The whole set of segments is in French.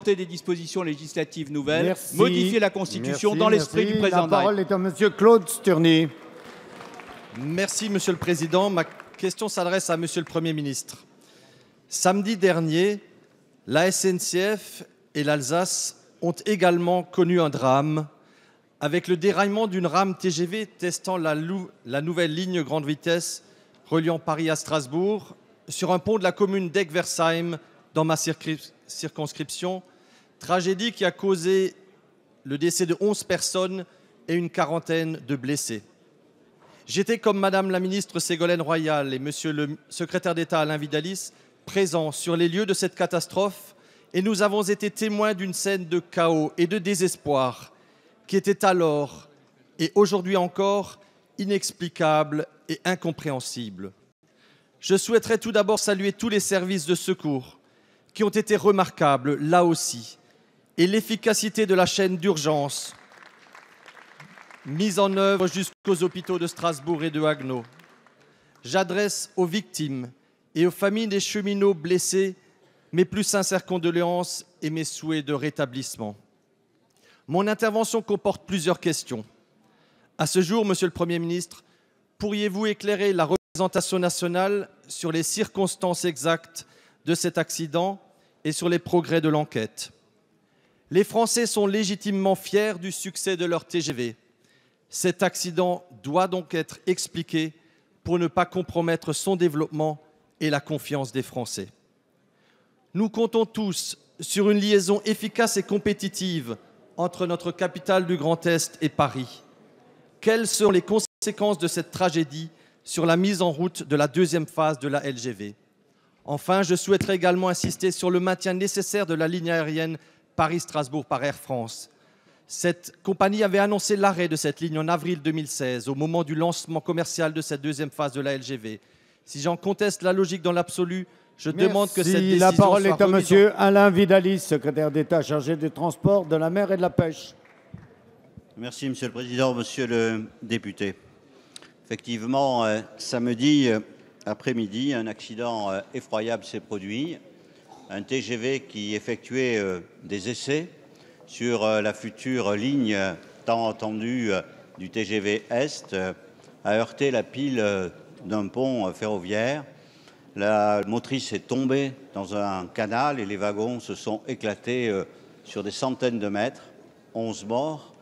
apporter des dispositions législatives nouvelles, modifier la Constitution dans l'esprit du président de la République. La parole est à M. Claude Sturny. Merci, Monsieur le Président. Ma question s'adresse à Monsieur le Premier ministre. Samedi dernier, la SNCF et l'Alsace ont également connu un drame avec le déraillement d'une rame TGV testant la nouvelle ligne grande vitesse reliant Paris à Strasbourg sur un pont de la commune d'Egversheim dans ma circonscription. Tragédie qui a causé le décès de 11 personnes et une quarantaine de blessés. J'étais, comme Madame la ministre Ségolène Royal et Monsieur le secrétaire d'État Alain Vidalies, présents sur les lieux de cette catastrophe et nous avons été témoins d'une scène de chaos et de désespoir qui était alors et aujourd'hui encore inexplicable et incompréhensible. Je souhaiterais tout d'abord saluer tous les services de secours qui ont été remarquables là aussi et l'efficacité de la chaîne d'urgence mise en œuvre jusqu'aux hôpitaux de Strasbourg et de Haguenau. J'adresse aux victimes et aux familles des cheminots blessés mes plus sincères condoléances et mes souhaits de rétablissement. Mon intervention comporte plusieurs questions. À ce jour, Monsieur le Premier ministre, pourriez-vous éclairer la représentation nationale sur les circonstances exactes de cet accident et sur les progrès de l'enquête? Les Français sont légitimement fiers du succès de leur TGV. Cet accident doit donc être expliqué pour ne pas compromettre son développement et la confiance des Français. Nous comptons tous sur une liaison efficace et compétitive entre notre capitale du Grand Est et Paris. Quelles seront les conséquences de cette tragédie sur la mise en route de la deuxième phase de la LGV? Enfin, je souhaiterais également insister sur le maintien nécessaire de la ligne aérienne Paris-Strasbourg par Air France. Cette compagnie avait annoncé l'arrêt de cette ligne en avril 2016, au moment du lancement commercial de cette deuxième phase de la LGV. Si j'en conteste la logique dans l'absolu, je demande que cette décision soit La parole est à remise M. Alain Vidalies, secrétaire d'État chargé des Transports, de la Mer et de la Pêche. Merci, Monsieur le Président, Monsieur le député. Effectivement, samedi après-midi, un accident effroyable s'est produit. Un TGV qui effectuait des essais sur la future ligne tant attendue du TGV Est a heurté la pile d'un pont ferroviaire. La motrice est tombée dans un canal et les wagons se sont éclatés sur des centaines de mètres. 11 morts,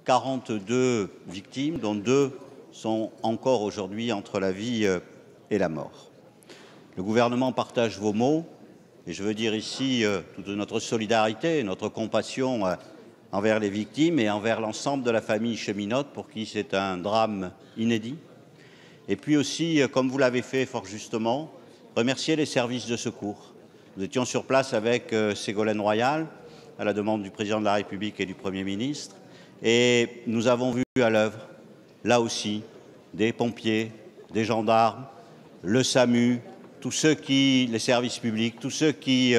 42 victimes, dont 2 sont encore aujourd'hui entre la vie et la mort. Le gouvernement partage vos mots. Et je veux dire ici toute notre solidarité, notre compassion envers les victimes et envers l'ensemble de la famille cheminote pour qui c'est un drame inédit. Et puis aussi, comme vous l'avez fait fort justement, remercier les services de secours. Nous étions sur place avec Ségolène Royal, à la demande du Président de la République et du Premier ministre, et nous avons vu à l'œuvre, là aussi, des pompiers, des gendarmes, le SAMU, les services publics, tous ceux qui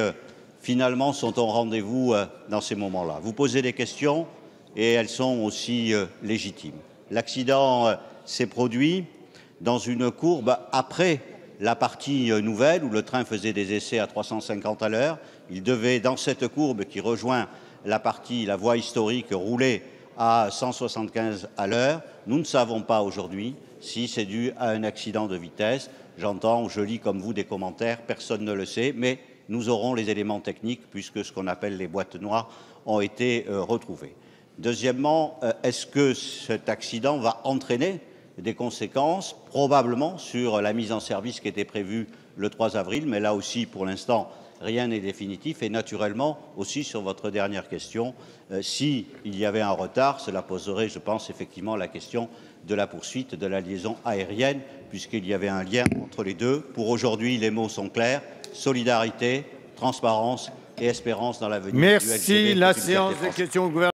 finalement sont au rendez-vous dans ces moments-là. Vous posez des questions et elles sont aussi légitimes. L'accident s'est produit dans une courbe après la partie nouvelle où le train faisait des essais à 350 à l'heure. Il devait, dans cette courbe qui rejoint la voie historique, rouler à 175 à l'heure. Nous ne savons pas aujourd'hui si c'est dû à un accident de vitesse. J'entends, je lis comme vous des commentaires, personne ne le sait, mais nous aurons les éléments techniques puisque ce qu'on appelle les boîtes noires ont été retrouvées. Deuxièmement, est-ce que cet accident va entraîner des conséquences, probablement, sur la mise en service qui était prévue le 3 avril, mais là aussi, pour l'instant, rien n'est définitif. Et naturellement, aussi sur votre dernière question, s'il y avait un retard, cela poserait, je pense, effectivement la question de la poursuite de la liaison aérienne, puisqu'il y avait un lien entre les deux. Pour aujourd'hui, les mots sont clairs, solidarité, transparence et espérance dans l'avenir. Merci. La séance des questions au gouvernement.